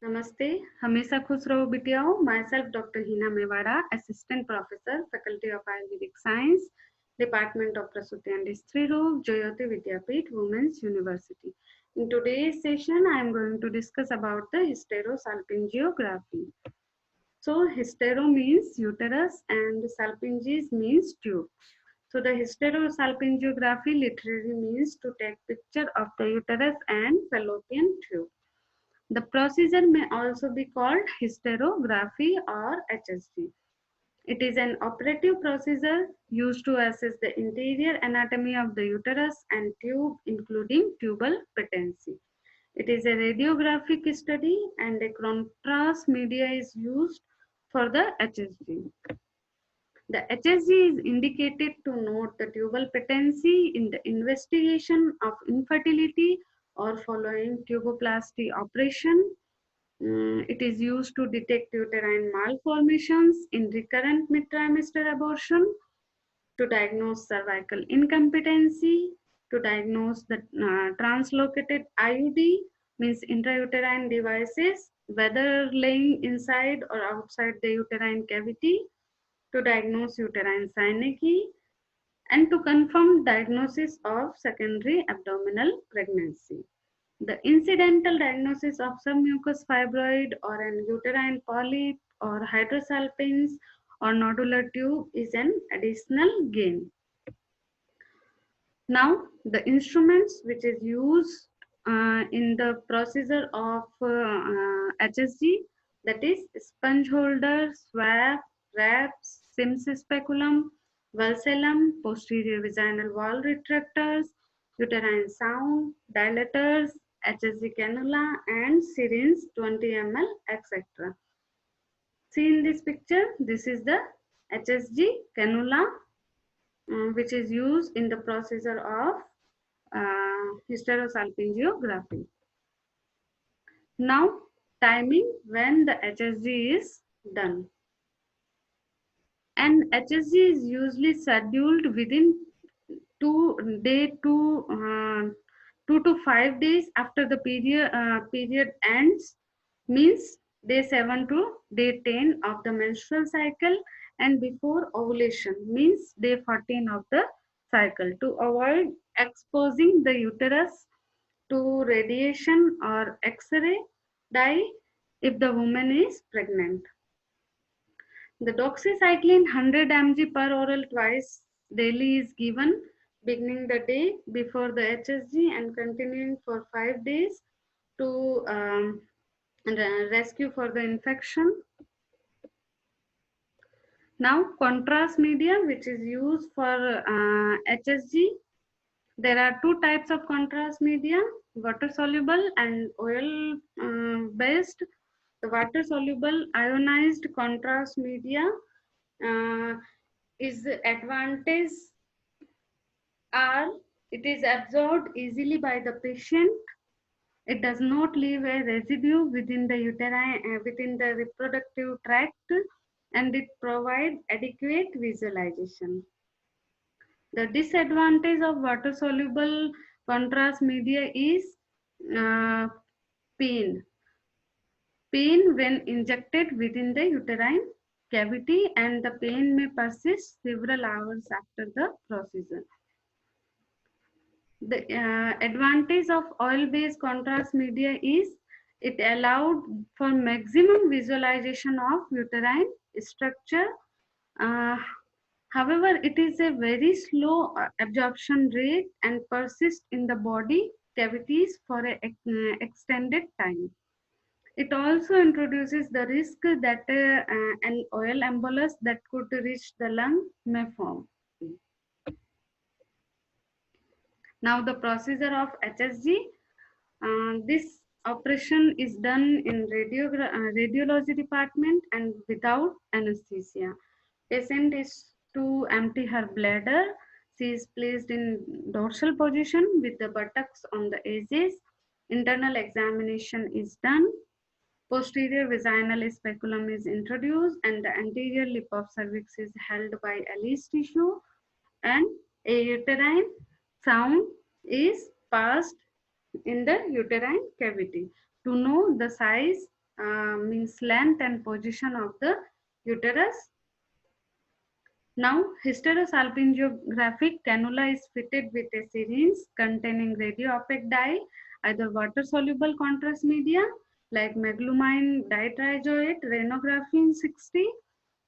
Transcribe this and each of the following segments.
नमस्ते, हमेशा खुश रहो बिटियाओ। Myself doctor Heena Mewada, assistant professor, faculty of ayurvedic science, department of प्रसूति एंड स्त्री रोग, Jyoti Vidyapeeth, women's university. In today's session, I am going to discuss about the hysterosalpingiography. So, hystero means uterus and salpinges means tube. So, the hysterosalpingiography literally means to take picture of the uterus and fallopian tube. The procedure may also be called hysterography or HSG. It is an operative procedure used to assess the interior anatomy of the uterus and tube, including tubal patency. It is a radiographic study and a contrast media is used for the HSG. The HSG is indicated to note the tubal patency in the investigation of infertility or following tuboplasty operation. It is used to detect uterine malformations in recurrent mid-trimester abortion, to diagnose cervical incompetency, to diagnose the translocated IUD, means intrauterine devices, whether laying inside or outside the uterine cavity, to diagnose uterine synecdoche, and to confirm diagnosis of secondary abdominal pregnancy. The incidental diagnosis of submucous fibroid or an uterine polyp or hydrosalpinx or nodular tube is an additional gain. Now, the instruments which is used in the procedure of HSG, that is sponge holder, swab, wraps, Sims speculum, valcellum, posterior vaginal wall retractors, uterine sound, dilators, HSG cannula, and syringe 20 ml, etc. See in this picture, this is the HSG cannula which is used in the procedure of hysterosalpingiography. Now, timing when the HSG is done. And HSG is usually scheduled within 2 to 5 days after the period ends, means day 7 to day 10 of the menstrual cycle, and before ovulation, means day 14 of the cycle, to avoid exposing the uterus to radiation or X-ray dye if the woman is pregnant. The doxycycline 100 mg per oral twice daily is given, beginning the day before the HSG and continuing for 5 days to rescue for the infection. Now, contrast media which is used for HSG. There are two types of contrast media, water soluble and oil based. The water soluble ionized contrast media uh, is advantage are it is absorbed easily by the patient. It does not leave a residue within the uterine within the reproductive tract, and it provides adequate visualization. The disadvantage of water soluble contrast media is uh, pain. Pain when injected within the uterine cavity, and the pain may persist several hours after the procedure. The advantage of oil-based contrast media is it allowed for maximum visualization of uterine structure. Uh, However, it is a very slow absorption rate and persists in the body cavities for an extended time. It also introduces the risk that an oil embolus that could reach the lung may form. Now, the procedure of HSG. This operation is done in radiology department and without anesthesia. Patient is to empty her bladder. She is placed in dorsal position with the buttocks on the edges. Internal examination is done. Posterior vaginal speculum is introduced and the anterior lip of cervix is held by Ellis tissue, and a uterine sound is passed in the uterine cavity to know the size means length and position of the uterus. Now, hysterosalpingographic cannula is fitted with a syringe containing radio-opaque dye, either water-soluble contrast media like meglumine ditrizoate, renographene 60,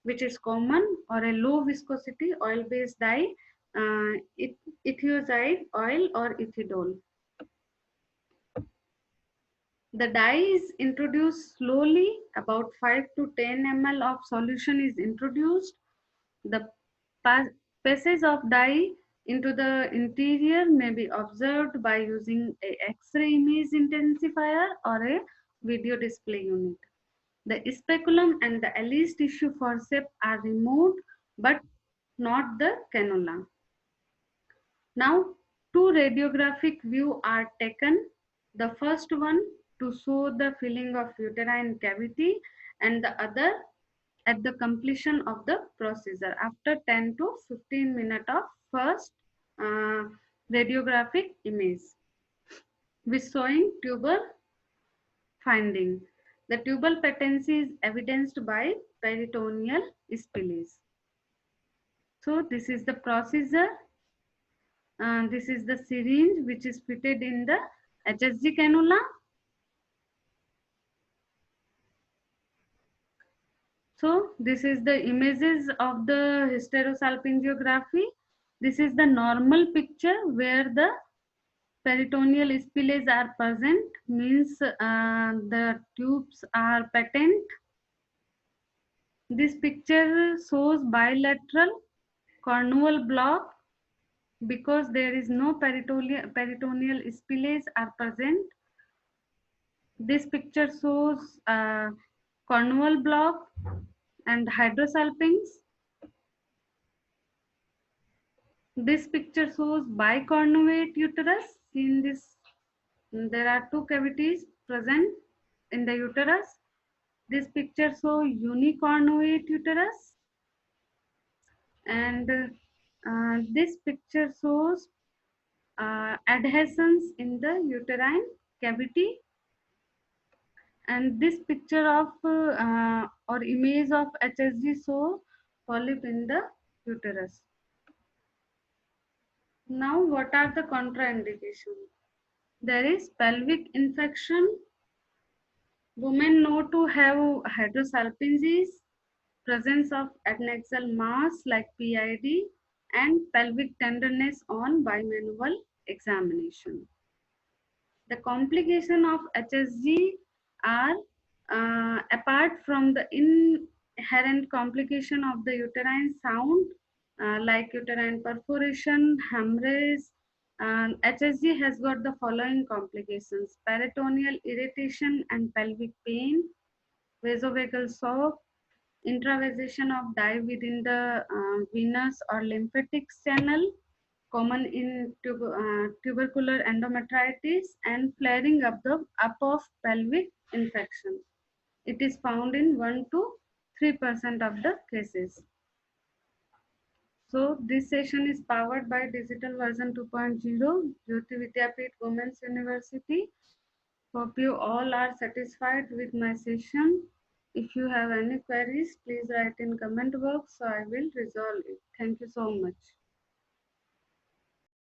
which is common, or a low viscosity oil-based dye, ethioxide oil or ethidol. The dye is introduced slowly, about 5 to 10 ml of solution is introduced. The passage of dye into the interior may be observed by using a X-ray image intensifier or a video display unit. The speculum and the Ellis tissue forceps are removed, but not the cannula. Now, two radiographic views are taken. The first one to show the filling of uterine cavity, and the other at the completion of the procedure after 10 to 15 minutes of first uh, radiographic image with showing tubal finding. The tubal patency is evidenced by peritoneal spillage. So this is the procedure. This is the syringe which is fitted in the HSG cannula. So this is the images of the hysterosalpingiography. This is the normal picture where the peritoneal spillage are present, means the tubes are patent. This picture shows bilateral cornual block because there is no peritoneal spillage are present. This picture shows cornual block and hydrosalpinx. This picture shows bicornuate uterus. In this, there are two cavities present in the uterus. This picture shows unicornuate uterus, and this picture shows adhesions in the uterine cavity. And this picture of or image of HSG show polyp in the uterus. Now, what are the contraindications? There is pelvic infection. Women know to have hydrosalpinges, presence of adnexal mass like PID, and pelvic tenderness on bimanual examination. The complication of HSG are apart from the inherent complication of the uterine sound like uterine perforation, hemorrhage. HSG has got the following complications: peritoneal irritation and pelvic pain, vasovagal shock, intravasation of dye within the venous or lymphatic channel, common in tubercular endometritis, and flaring up of pelvic infection. It is found in 1 to 3% of the cases. So this session is powered by Digital Version 2.0, Jyoti Vidyapeeth Women's University. Hope you all are satisfied with my session. If you have any queries, please write in comment box so I will resolve it. Thank you so much.